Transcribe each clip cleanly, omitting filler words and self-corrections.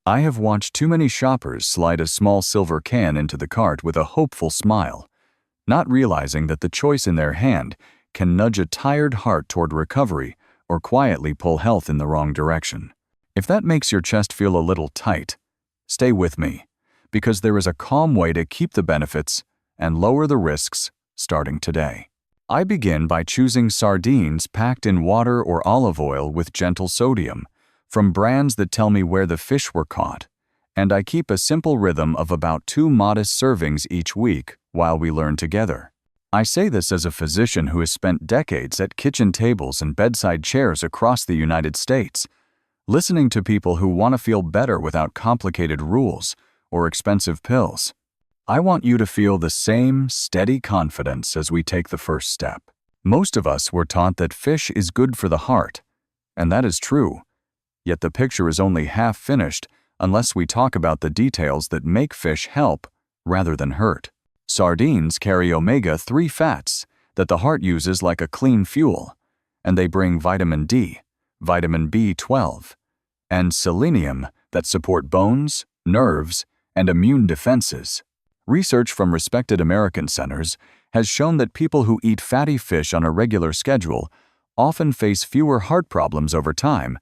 I have watched too many shoppers slide a small silver can into the cart with a hopeful smile, not realizing that the choice in their hand can nudge a tired heart toward recovery or quietly pull health in the wrong direction. If that makes your chest feel a little tight, stay with me, because there is a calm way to keep the benefits and lower the risks starting today. I begin by choosing sardines packed in water or olive oil with gentle sodium, from brands that tell me where the fish were caught, and I keep a simple rhythm of about 2 modest servings each week while we learn together. I say this as a physician who has spent decades at kitchen tables and bedside chairs across the United States, listening to people who want to feel better without complicated rules or expensive pills. I want you to feel the same steady confidence as we take the first step. Most of us were taught that fish is good for the heart, and that is true. Yet the picture is only half finished unless we talk about the details that make fish help rather than hurt. Sardines carry omega-3 fats that the heart uses like a clean fuel, and they bring vitamin D, vitamin B12, and selenium that support bones, nerves, and immune defenses. Research from respected American centers has shown that people who eat fatty fish on a regular schedule often face fewer heart problems over time,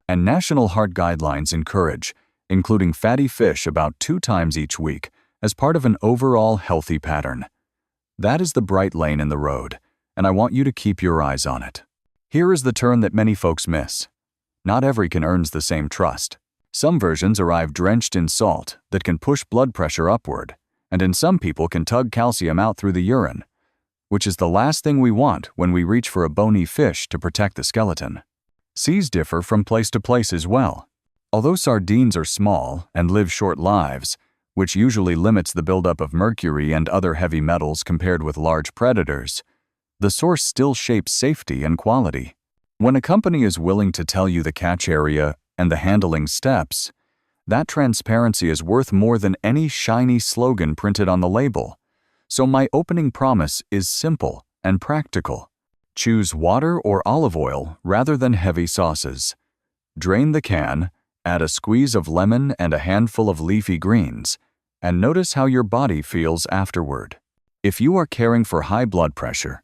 and national heart guidelines encourage including fatty fish about 2 times each week as part of an overall healthy pattern. That is the bright lane in the road, and I want you to keep your eyes on it. Here is the turn that many folks miss. Not every can earns the same trust. Some versions arrive drenched in salt that can push blood pressure upward, and in some people can tug calcium out through the urine, which is the last thing we want when we reach for a bony fish to protect the skeleton. Seas differ from place to place as well. Although sardines are small and live short lives, which usually limits the buildup of mercury and other heavy metals compared with large predators, the source still shapes safety and quality. When a company is willing to tell you the catch area and the handling steps, that transparency is worth more than any shiny slogan printed on the label. So my opening promise is simple and practical. Choose water or olive oil rather than heavy sauces. Drain the can, add a squeeze of lemon and a handful of leafy greens, and notice how your body feels afterward. If you are caring for high blood pressure,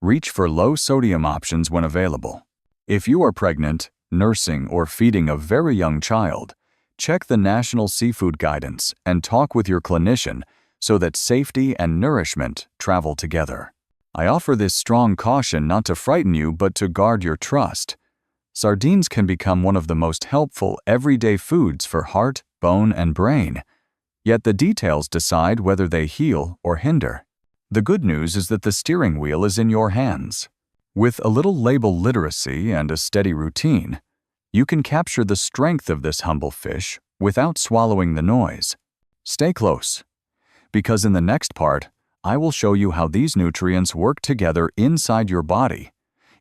reach for low-sodium options when available. If you are pregnant, nursing, or feeding a very young child, check the National Seafood Guidance and talk with your clinician so that safety and nourishment travel together. I offer this strong caution not to frighten you but to guard your trust. Sardines can become one of the most helpful everyday foods for heart, bone, and brain, yet the details decide whether they heal or hinder. The good news is that the steering wheel is in your hands. With a little label literacy and a steady routine, you can capture the strength of this humble fish without swallowing the noise. Stay close, because in the next part, I will show you how these nutrients work together inside your body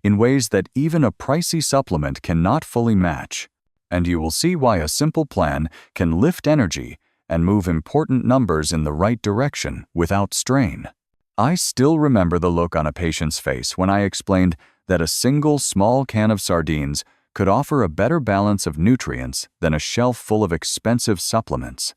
in ways that even a pricey supplement cannot fully match, and you will see why a simple plan can lift energy and move important numbers in the right direction without strain. I still remember the look on a patient's face when I explained that a single small can of sardines could offer a better balance of nutrients than a shelf full of expensive supplements.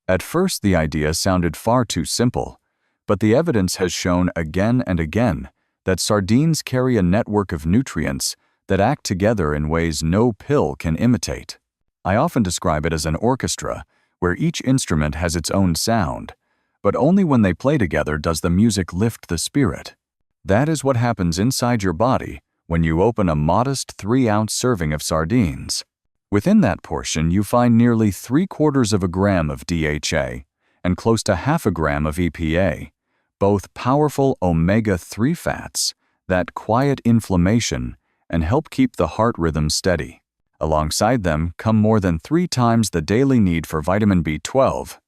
At first, the idea sounded far too simple, but the evidence has shown again and again that sardines carry a network of nutrients that act together in ways no pill can imitate. I often describe it as an orchestra, where each instrument has its own sound, but only when they play together does the music lift the spirit. That is what happens inside your body when you open a modest 3-ounce serving of sardines. Within that portion, you find nearly 3/4 gram of DHA and close to 1/2 gram of EPA, both powerful omega-3 fats that quiet inflammation and help keep the heart rhythm steady. Alongside them come more than 3 times the daily need for vitamin B12,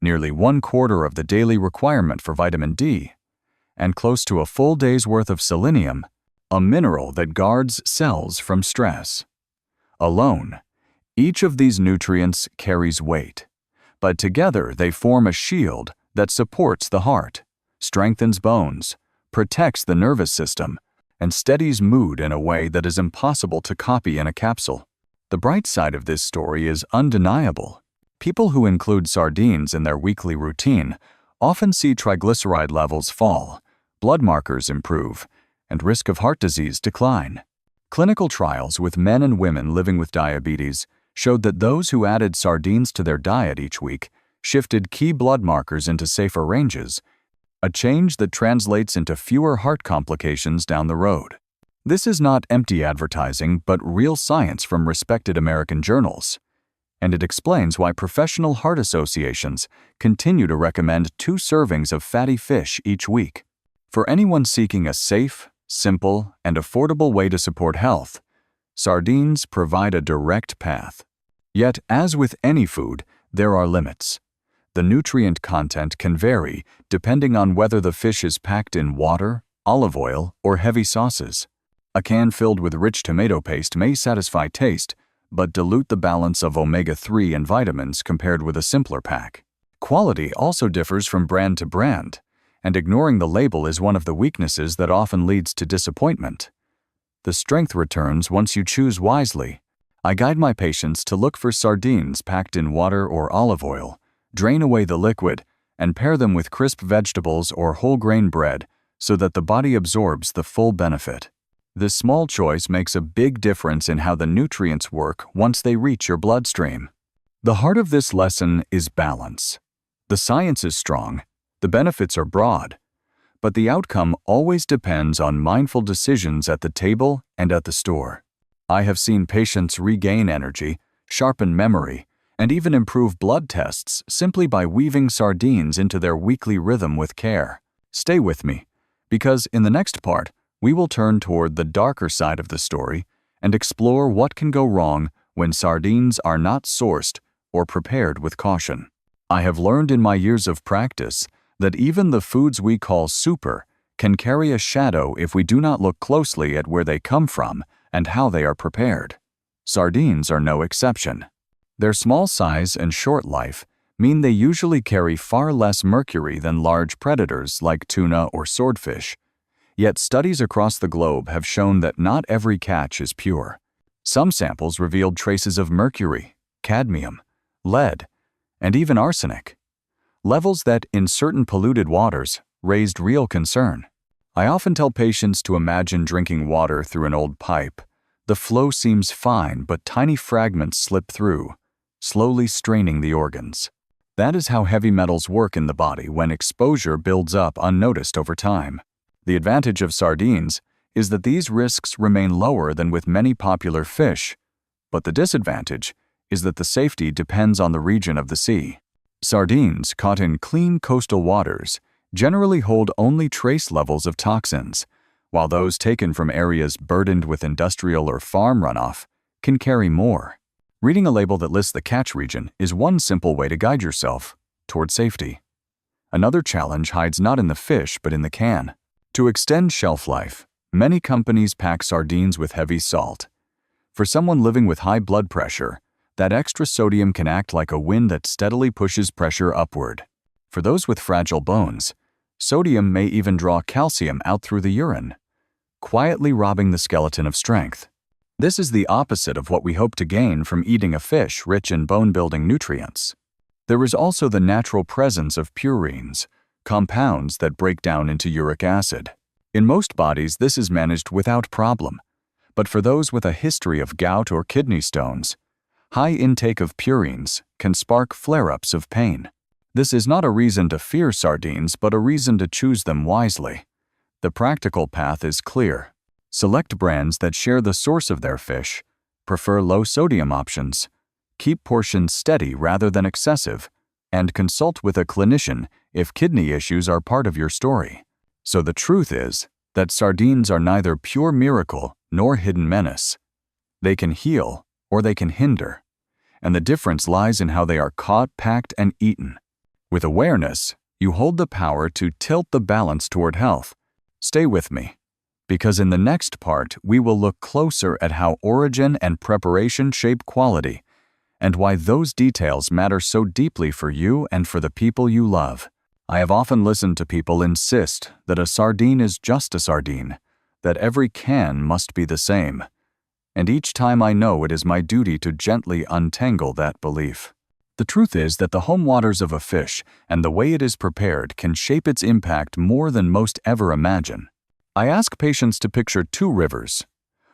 nearly 1/4 of the daily requirement for vitamin D, and close to a full day's worth of selenium, a mineral that guards cells from stress. Alone, each of these nutrients carries weight, but together they form a shield that supports the heart, strengthens bones, protects the nervous system, and steadies mood in a way that is impossible to copy in a capsule. The bright side of this story is undeniable. People who include sardines in their weekly routine often see triglyceride levels fall, blood markers improve, and risk of heart disease decline. Clinical trials with men and women living with diabetes showed that those who added sardines to their diet each week shifted key blood markers into safer ranges, a change that translates into fewer heart complications down the road. This is not empty advertising, but real science from respected American journals. And it explains why professional heart associations continue to recommend 2 servings of fatty fish each week. For anyone seeking a safe, simple, and affordable way to support health, sardines provide a direct path. Yet, as with any food, there are limits. The nutrient content can vary depending on whether the fish is packed in water, olive oil, or heavy sauces. A can filled with rich tomato paste may satisfy taste, but dilute the balance of omega-3 and vitamins compared with a simpler pack. Quality also differs from brand to brand, and ignoring the label is one of the weaknesses that often leads to disappointment. The strength returns once you choose wisely. I guide my patients to look for sardines packed in water or olive oil, drain away the liquid, and pair them with crisp vegetables or whole grain bread so that the body absorbs the full benefit. This small choice makes a big difference in how the nutrients work once they reach your bloodstream. The heart of this lesson is balance. The science is strong, the benefits are broad, but the outcome always depends on mindful decisions at the table and at the store. I have seen patients regain energy, sharpen memory, and even improve blood tests simply by weaving sardines into their weekly rhythm with care. Stay with me, because in the next part, we will turn toward the darker side of the story and explore what can go wrong when sardines are not sourced or prepared with caution. I have learned in my years of practice that even the foods we call super can carry a shadow if we do not look closely at where they come from and how they are prepared. Sardines are no exception. Their small size and short life mean they usually carry far less mercury than large predators like tuna or swordfish. Yet studies across the globe have shown that not every catch is pure. Some samples revealed traces of mercury, cadmium, lead, and even arsenic. Levels that, in certain polluted waters, raised real concern. I often tell patients to imagine drinking water through an old pipe. The flow seems fine, but tiny fragments slip through, slowly straining the organs. That is how heavy metals work in the body when exposure builds up unnoticed over time. The advantage of sardines is that these risks remain lower than with many popular fish, but the disadvantage is that the safety depends on the region of the sea. Sardines caught in clean coastal waters generally hold only trace levels of toxins, while those taken from areas burdened with industrial or farm runoff can carry more. Reading a label that lists the catch region is one simple way to guide yourself toward safety. Another challenge hides not in the fish but in the can. To extend shelf life, many companies pack sardines with heavy salt. For someone living with high blood pressure, that extra sodium can act like a wind that steadily pushes pressure upward. For those with fragile bones, sodium may even draw calcium out through the urine, quietly robbing the skeleton of strength. This is the opposite of what we hope to gain from eating a fish rich in bone-building nutrients. There is also the natural presence of purines, compounds that break down into uric acid. In most bodies, this is managed without problem, but for those with a history of gout or kidney stones, high intake of purines can spark flare-ups of pain. This is not a reason to fear sardines, but a reason to choose them wisely. The practical path is clear. Select brands that share the source of their fish, prefer low-sodium options, keep portions steady rather than excessive, and consult with a clinician if kidney issues are part of your story. So the truth is that sardines are neither pure miracle nor hidden menace. They can heal or they can hinder, and the difference lies in how they are caught, packed, and eaten. With awareness, you hold the power to tilt the balance toward health. Stay with me, because in the next part we will look closer at how origin and preparation shape quality, and why those details matter so deeply for you and for the people you love. I have often listened to people insist that a sardine is just a sardine, that every can must be the same. and each time I know it is my duty to gently untangle that belief. The truth is that the home waters of a fish and the way it is prepared can shape its impact more than most ever imagine. I ask patients to picture two rivers,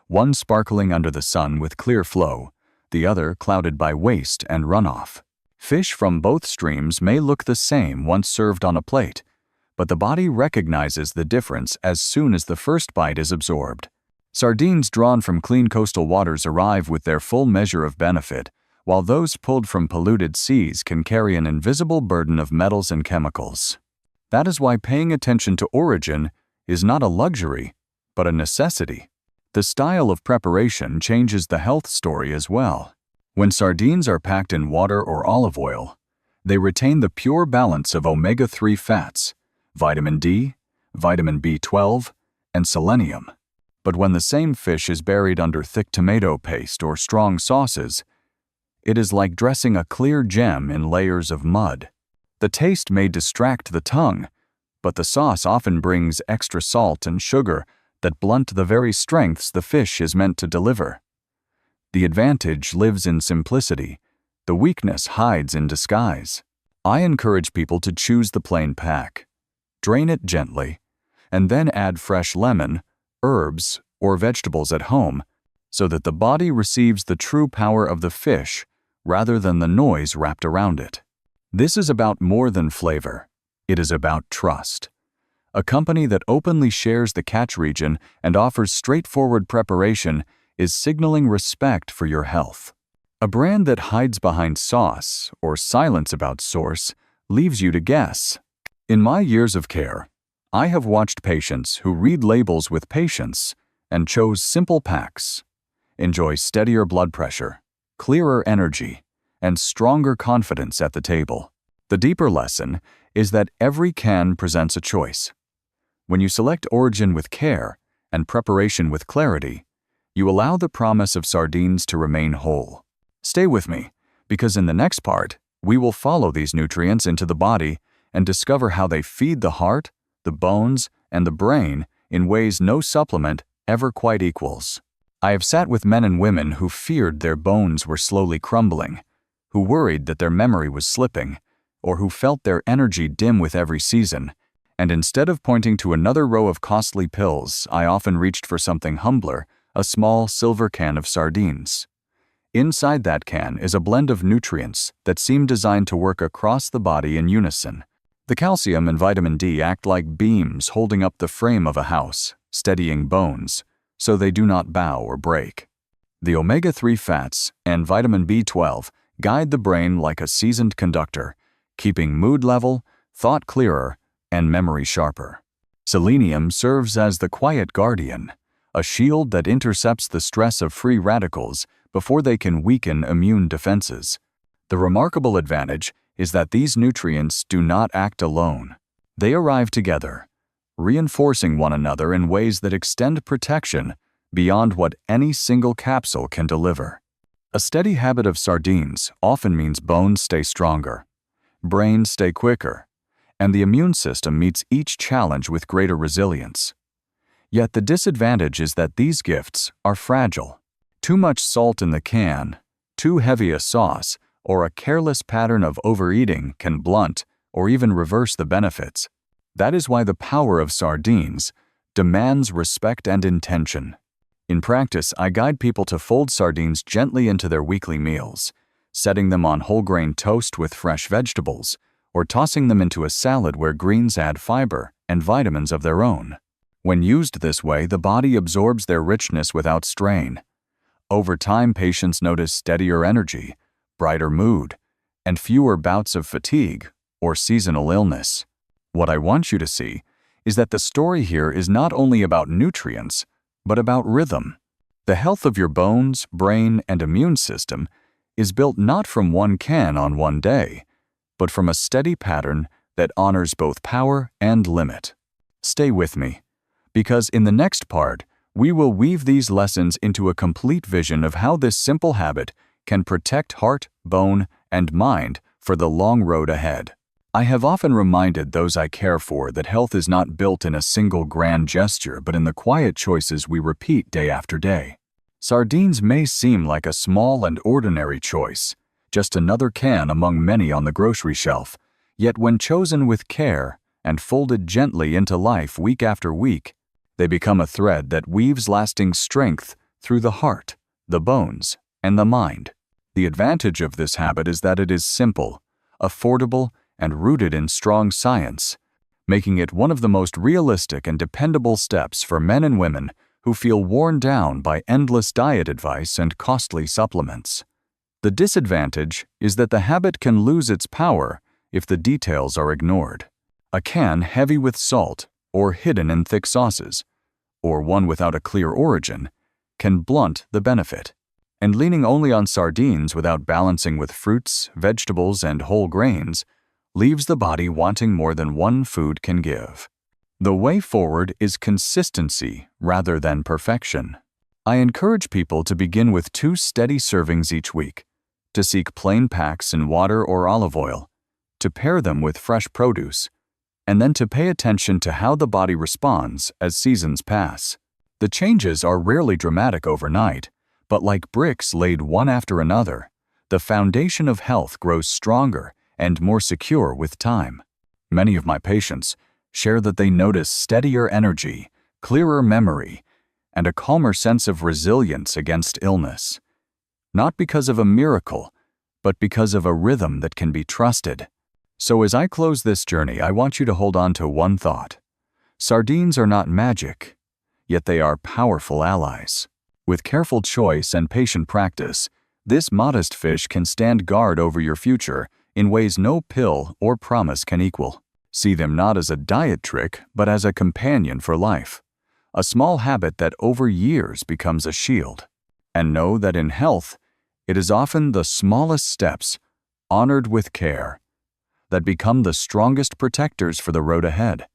one sparkling under the sun with clear flow, the other clouded by waste and runoff. Fish from both streams may look the same once served on a plate, but the body recognizes the difference as soon as the first bite is absorbed. Sardines drawn from clean coastal waters arrive with their full measure of benefit, while those pulled from polluted seas can carry an invisible burden of metals and chemicals. That is why paying attention to origin is not a luxury, but a necessity. The style of preparation changes the health story as well. When sardines are packed in water or olive oil, they retain the pure balance of omega-3 fats, vitamin D, vitamin B12, and selenium. But when the same fish is buried under thick tomato paste or strong sauces, it is like dressing a clear gem in layers of mud. The taste may distract the tongue, but the sauce often brings extra salt and sugar that blunt the very strengths the fish is meant to deliver. The advantage lives in simplicity. The weakness hides in disguise. I encourage people to choose the plain pack. Drain it gently, and then add fresh lemon, herbs, or vegetables at home so that the body receives the true power of the fish rather than the noise wrapped around it. This is about more than flavor. It is about trust. A company that openly shares the catch region and offers straightforward preparation is signaling respect for your health. A brand that hides behind sauce or silence about source leaves you to guess. In my years of care, I have watched patients who read labels with patience and chose simple packs, enjoy steadier blood pressure, clearer energy, and stronger confidence at the table. The deeper lesson is that every can presents a choice. When you select origin with care and preparation with clarity, you allow the promise of sardines to remain whole. Stay with me, because in the next part, we will follow these nutrients into the body and discover how they feed the heart, the bones, and the brain in ways no supplement ever quite equals. I have sat with men and women who feared their bones were slowly crumbling, who worried that their memory was slipping, or who felt their energy dim with every season. And instead of pointing to another row of costly pills, I often reached for something humbler, a small silver can of sardines. Inside that can is a blend of nutrients that seem designed to work across the body in unison. The calcium and vitamin D act like beams holding up the frame of a house, steadying bones, so they do not bow or break. The omega-3 fats and vitamin B12 guide the brain like a seasoned conductor, keeping mood level, thought clearer, and memory sharper. Selenium serves as the quiet guardian, a shield that intercepts the stress of free radicals before they can weaken immune defenses. The remarkable advantage is that these nutrients do not act alone. They arrive together, reinforcing one another in ways that extend protection beyond what any single capsule can deliver. A steady habit of sardines often means bones stay stronger, brains stay quicker, and the immune system meets each challenge with greater resilience. Yet the disadvantage is that these gifts are fragile. Too much salt in the can, too heavy a sauce, or a careless pattern of overeating can blunt or even reverse the benefits. That is why the power of sardines demands respect and intention. In practice, I guide people to fold sardines gently into their weekly meals, setting them on whole grain toast with fresh vegetables, or tossing them into a salad where greens add fiber and vitamins of their own. When used this way, the body absorbs their richness without strain. Over time, patients notice steadier energy, brighter mood, and fewer bouts of fatigue or seasonal illness. What I want you to see is that the story here is not only about nutrients, but about rhythm. The health of your bones, brain, and immune system is built not from one can on one day, but from a steady pattern that honors both power and limit. Stay with me, because in the next part, we will weave these lessons into a complete vision of how this simple habit can protect heart, bone, and mind for the long road ahead. I have often reminded those I care for that health is not built in a single grand gesture, but in the quiet choices we repeat day after day. Sardines may seem like a small and ordinary choice, just another can among many on the grocery shelf, yet when chosen with care and folded gently into life week after week, they become a thread that weaves lasting strength through the heart, the bones, and the mind. The advantage of this habit is that it is simple, affordable, and rooted in strong science, making it one of the most realistic and dependable steps for men and women who feel worn down by endless diet advice and costly supplements. The disadvantage is that the habit can lose its power if the details are ignored. A can heavy with salt or hidden in thick sauces, or one without a clear origin, can blunt the benefit. And leaning only on sardines without balancing with fruits, vegetables, and whole grains leaves the body wanting more than one food can give. The way forward is consistency rather than perfection. I encourage people to begin with 2 steady servings each week, to seek plain packs in water or olive oil, to pair them with fresh produce, and then to pay attention to how the body responds as seasons pass. The changes are rarely dramatic overnight, but like bricks laid one after another, the foundation of health grows stronger and more secure with time. Many of my patients share that they notice steadier energy, clearer memory, and a calmer sense of resilience against illness. Not because of a miracle, but because of a rhythm that can be trusted. So as I close this journey, I want you to hold on to one thought. Sardines are not magic, yet they are powerful allies. With careful choice and patient practice, this modest fish can stand guard over your future in ways no pill or promise can equal. See them not as a diet trick, but as a companion for life, a small habit that over years becomes a shield. And know that in health, it is often the smallest steps, honored with care, that become the strongest protectors for the road ahead.